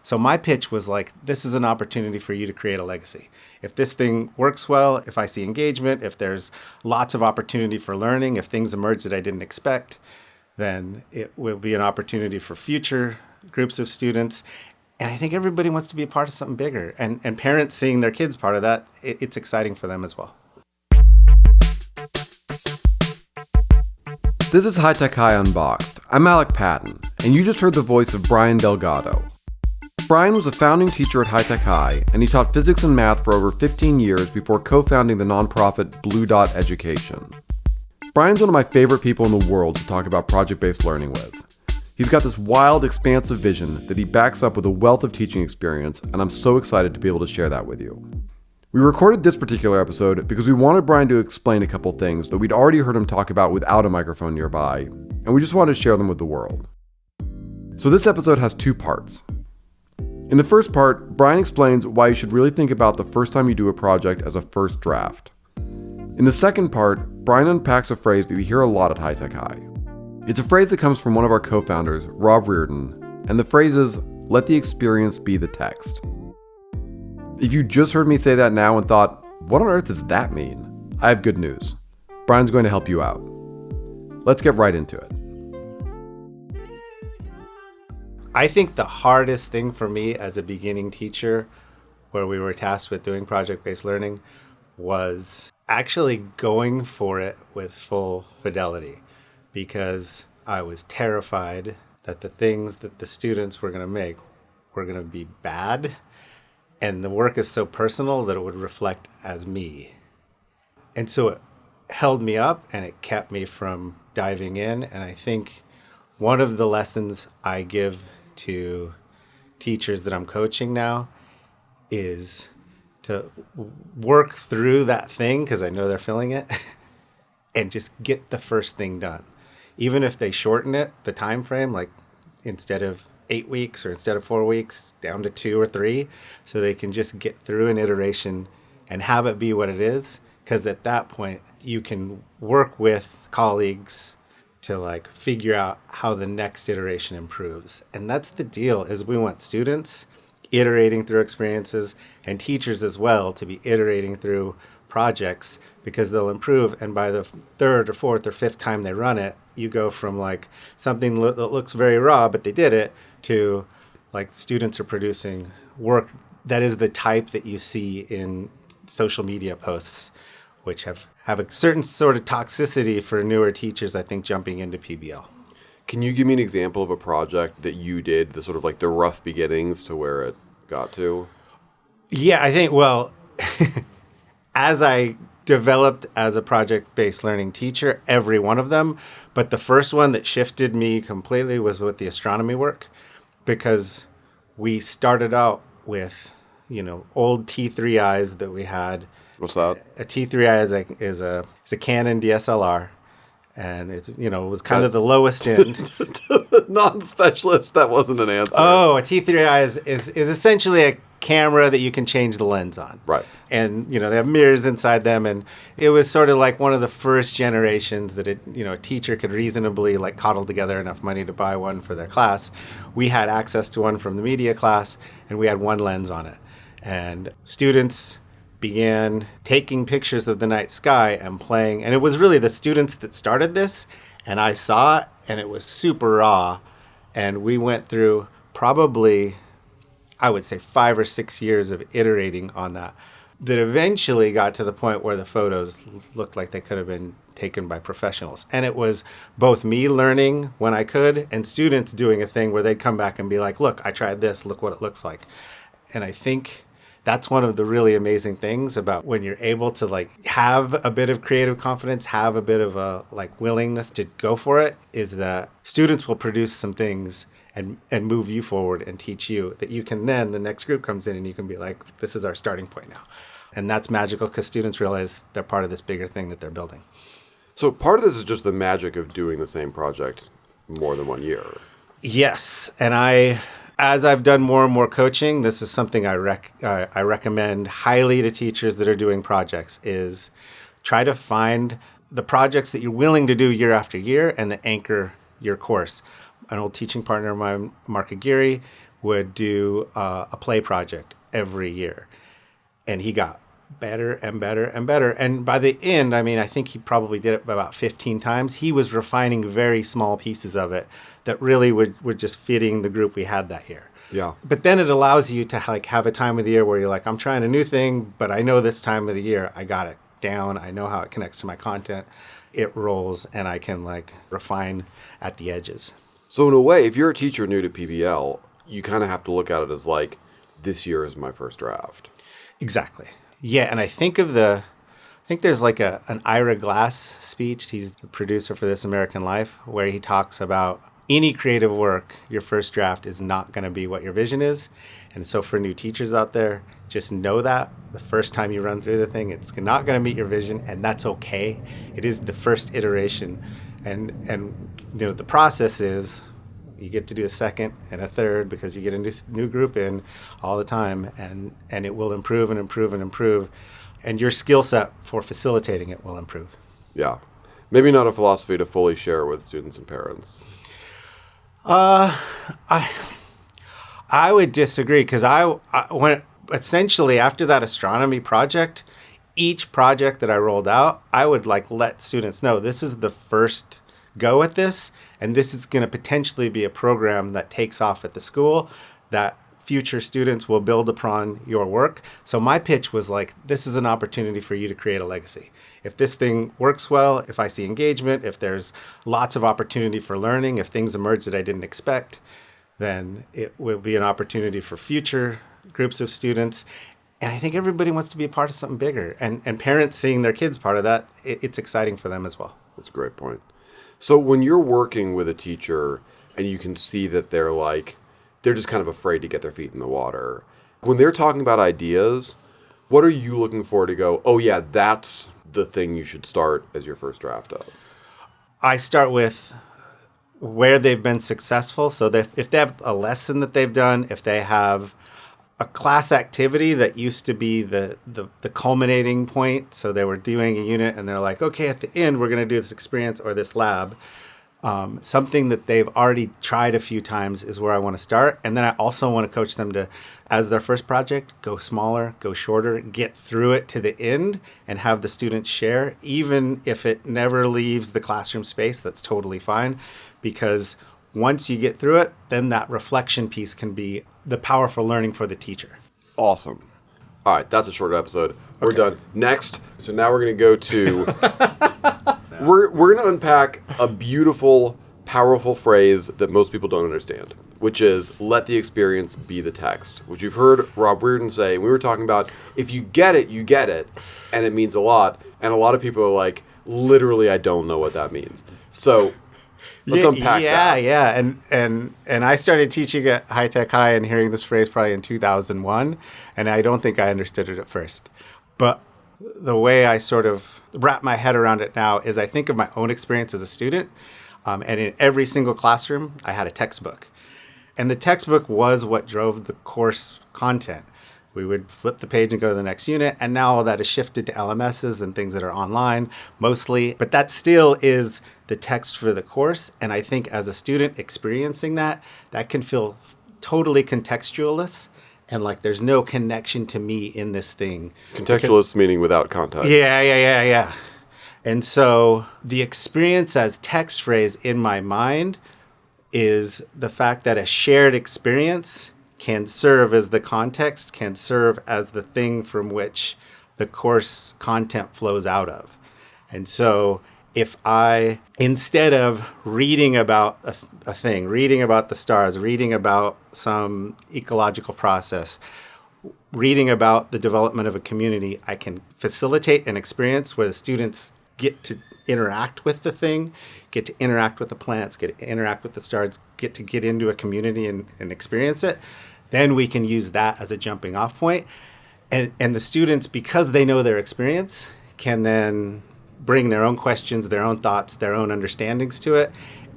So my pitch was like, this is an opportunity for you to create a legacy. If this thing works well, if I see engagement, if there's lots of opportunity for learning, if things emerge that I didn't expect, then it will be an opportunity for future groups of students. And I think everybody wants to be a part of something bigger. And parents seeing their kids part of that, it's exciting for them as well. This is High Tech High Unboxed. I'm Alec Patton, and you just heard the voice of Brian Delgado. Brian was a founding teacher at High Tech High, and he taught physics and math for over 15 years before co-founding the nonprofit Blue Dot Education. Brian's one of my favorite people in the world to talk about project-based learning with. He's got this wild, expansive vision that he backs up with a wealth of teaching experience, and I'm so excited to be able to share that with you. We recorded this particular episode because we wanted Brian to explain a couple things that we'd already heard him talk about without a microphone nearby, and we just wanted to share them with the world. So this episode has two parts. In the first part, Brian explains why you should really think about the first time you do a project as a first draft. In the second part, Brian unpacks a phrase that we hear a lot at High Tech High. It's a phrase that comes from one of our co-founders, Rob Riordan, and the phrase is, let the experience be the text. If you just heard me say that now and thought, what on earth does that mean? I have good news. Brian's going to help you out. Let's get right into it. I think the hardest thing for me as a beginning teacher, where we were tasked with doing project-based learning, was actually going for it with full fidelity, because I was terrified that the things that the students were going to make were going to be bad. And the work is so personal that it would reflect as me. And so it held me up and it kept me from diving in. And I think one of the lessons I give to teachers that I'm coaching now is to work through that thing, because I know they're feeling it, and just get the first thing done. Even if they shorten it, the time frame, like instead of 8 weeks or instead of 4 weeks, down to 2 or 3, so they can just get through an iteration and have it be what it is. Because at that point, you can work with colleagues to like figure out how the next iteration improves. And that's the deal, is we want students iterating through experiences and teachers as well to be iterating through projects, because they'll improve. And by the third or fourth or fifth time they run it, you go from like something that looks very raw, but they did it, to like students are producing work that is the type that you see in social media posts, which have a certain sort of toxicity for newer teachers, I think, jumping into PBL. Can you give me an example of a project that you did, the sort of like the rough beginnings to where it got to? Yeah, I think, well, as I developed as a project-based learning teacher, every one of them, but the first one that shifted me completely was with the astronomy work, because we started out with, old T3Is that we had. What's that? A T3I is a Canon DSLR, and it's, it was kind of the lowest end. To the non-specialist, that wasn't an answer. Oh, a T3I is essentially a camera that you can change the lens on. Right. And, they have mirrors inside them. And it was sort of like one of the first generations that a teacher could reasonably like coddle together enough money to buy one for their class. We had access to one from the media class, and we had one lens on it. And students began taking pictures of the night sky and playing. And it was really the students that started this. And I saw it, and it was super raw. And we went through probably, I would say, 5 or 6 years of iterating on that eventually got to the point where the photos looked like they could have been taken by professionals. And it was both me learning when I could, and students doing a thing where they'd come back and be like, look, I tried this, look what it looks like. And I think that's one of the really amazing things about when you're able to like have a bit of creative confidence, have a bit of a like willingness to go for it, is that students will produce some things and move you forward and teach you that you can then, the next group comes in and you can be like, this is our starting point now. And that's magical, because students realize they're part of this bigger thing that they're building. So part of this is just the magic of doing the same project more than 1 year. Yes. And as I've done more and more coaching, this is something I recommend highly to teachers that are doing projects, is try to find the projects that you're willing to do year after year and that anchor your course. An old teaching partner of mine, Mark Aguirre, would do a play project every year. And he got better and better and better. And by the end, I mean, I think he probably did it about 15 times. He was refining very small pieces of it that really were just fitting the group we had that year. Yeah. But then it allows you to like have a time of the year where you're like, I'm trying a new thing, but I know this time of the year I got it down. I know how it connects to my content. It rolls, and I can like refine at the edges. So in a way, if you're a teacher new to PBL, you kind of have to look at it as like, this year is my first draft. Exactly. Yeah, and I think there's like an Ira Glass speech. He's the producer for This American Life, where he talks about any creative work, your first draft is not going to be what your vision is. And so for new teachers out there, just know that the first time you run through the thing, it's not going to meet your vision, and that's okay. It is the first iteration. And you know, the process is you get to do a second and a third because you get a new group in all the time, and it will improve and improve and improve. And your skill set for facilitating it will improve. Yeah. Maybe not a philosophy to fully share with students and parents. I would disagree, because I when essentially after that astronomy project, each project that I rolled out, I would like let students know this is the first go at this, and this is going to potentially be a program that takes off at the school that future students will build upon your work. So my pitch was like, this is an opportunity for you to create a legacy. If this thing works well, if I see engagement, if there's lots of opportunity for learning, if things emerge that I didn't expect, then it will be an opportunity for future groups of students. And I think everybody wants to be a part of something bigger. And parents seeing their kids part of that, it's exciting for them as well. That's a great point. So when you're working with a teacher and you can see that they're just kind of afraid to get their feet in the water, when they're talking about ideas, what are you looking for to go, oh yeah, that's the thing you should start as your first draft of? I start with where they've been successful. So that if they have a lesson that they've done, if they have a class activity that used to be the culminating point. So they were doing a unit and they're like, okay, at the end, we're going to do this experience or this lab. Something that they've already tried a few times is where I want to start. And then I also want to coach them to, as their first project, go smaller, go shorter, get through it to the end and have the students share. Even if it never leaves the classroom space, that's totally fine. Because once you get through it, then that reflection piece can be the powerful learning for the teacher. Awesome. All right, that's a short episode. We're done. Next. So now we're going to go to... We're going to unpack a beautiful, powerful phrase that most people don't understand, which is let the experience be the text, which you've heard Rob Riordan say. We were talking about if you get it, and it means a lot. And a lot of people are like, literally, I don't know what that means. So... let's unpack that. Yeah. And I started teaching at High Tech High and hearing this phrase probably in 2001, and I don't think I understood it at first. But the way I sort of wrap my head around it now is I think of my own experience as a student, and in every single classroom, I had a textbook. And the textbook was what drove the course content. We would flip the page and go to the next unit, and now all that is shifted to LMSs and things that are online mostly. But that still is the text for the course, and I think as a student experiencing that can feel totally contextualist, and like there's no connection to me in this thing. Contextualist meaning without context. Yeah. And so the experience as text phrase in my mind is the fact that a shared experience can serve as the context, can serve as the thing from which the course content flows out of. And so if I, instead of reading about a thing, reading about the stars, reading about some ecological process, reading about the development of a community, I can facilitate an experience where the students get to interact with the thing, get to interact with the plants, get to interact with the stars, get into a community and experience it. Then we can use that as a jumping off point. And the students, because they know their experience, can then bring their own questions, their own thoughts, their own understandings to it.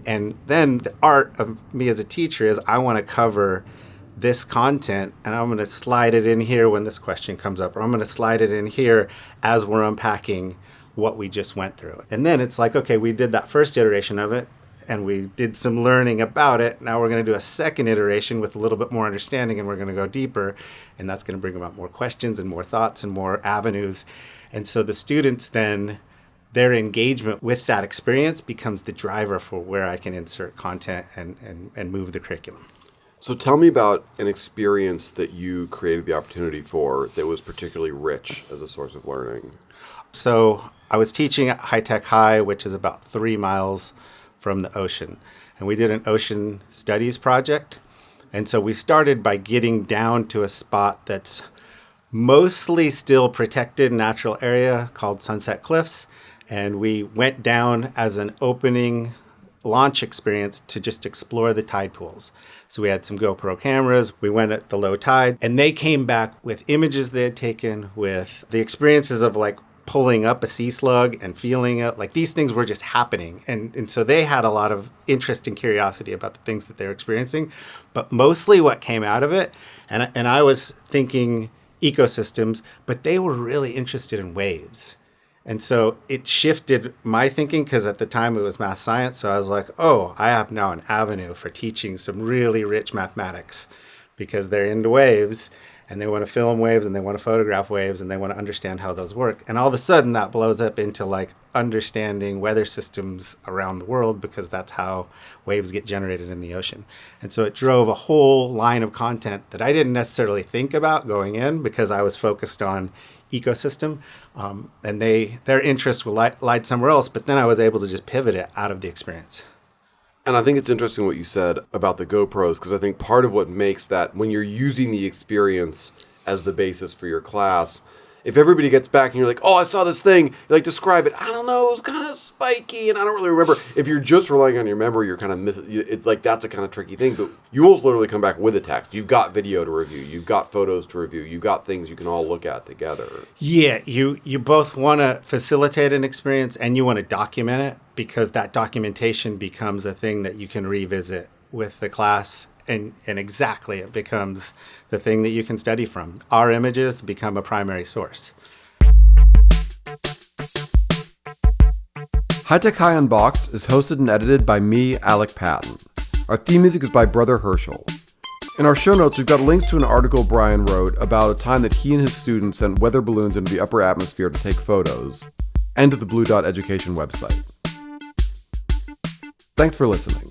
And then the art of me as a teacher is I want to cover this content and I'm going to slide it in here when this question comes up, or I'm going to slide it in here as we're unpacking what we just went through. And then it's like, okay, we did that first iteration of it. and we did some learning about it. Now we're going to do a second iteration with a little bit more understanding, and we're going to go deeper, and that's going to bring about more questions and more thoughts and more avenues. And so the students then, their engagement with that experience becomes the driver for where I can insert content and move the curriculum. So tell me about an experience that you created the opportunity for that was particularly rich as a source of learning. So I was teaching at High Tech High, which is about 3 miles from the ocean. And we did an ocean studies project. And so we started by getting down to a spot that's mostly still protected natural area called Sunset Cliffs. And we went down as an opening launch experience to just explore the tide pools. So we had some GoPro cameras. We went at the low tide, and they came back with images they had taken, with the experiences of like pulling up a sea slug and feeling it. Like these things were just happening. And so they had a lot of interest and curiosity about the things that they were experiencing. But mostly what came out of it, and I was thinking ecosystems, but they were really interested in waves. And so it shifted my thinking, because at the time it was math science. So I was like, oh, I have now an avenue for teaching some really rich mathematics, because they're into waves and they want to film waves and they want to photograph waves and they want to understand how those work. And all of a sudden that blows up into like understanding weather systems around the world, because that's how waves get generated in the ocean. And so it drove a whole line of content that I didn't necessarily think about going in, because I was focused on ecosystem, and their interest will lied somewhere else, but then I was able to just pivot it out of the experience. And I think it's interesting what you said about the GoPros, because I think part of what makes that, when you're using the experience as the basis for your class, if everybody gets back and you're like, oh, I saw this thing, you're like, describe it. I don't know, it was kind of spiky and I don't really remember. If you're just relying on your memory, you're kind of it's like that's a kind of tricky thing. But you will literally come back with a text. You've got video to review. You've got photos to review. You've got things you can all look at together. Yeah, you both want to facilitate an experience and you want to document it, because that documentation becomes a thing that you can revisit with the class. And exactly, it becomes the thing that you can study from. Our images become a primary source. High Tech High Unboxed is hosted and edited by me, Alec Patton. Our theme music is by Brother Herschel. In our show notes, we've got links to an article Brian wrote about a time that he and his students sent weather balloons into the upper atmosphere to take photos, and to the Blue Dot Education website. Thanks for listening.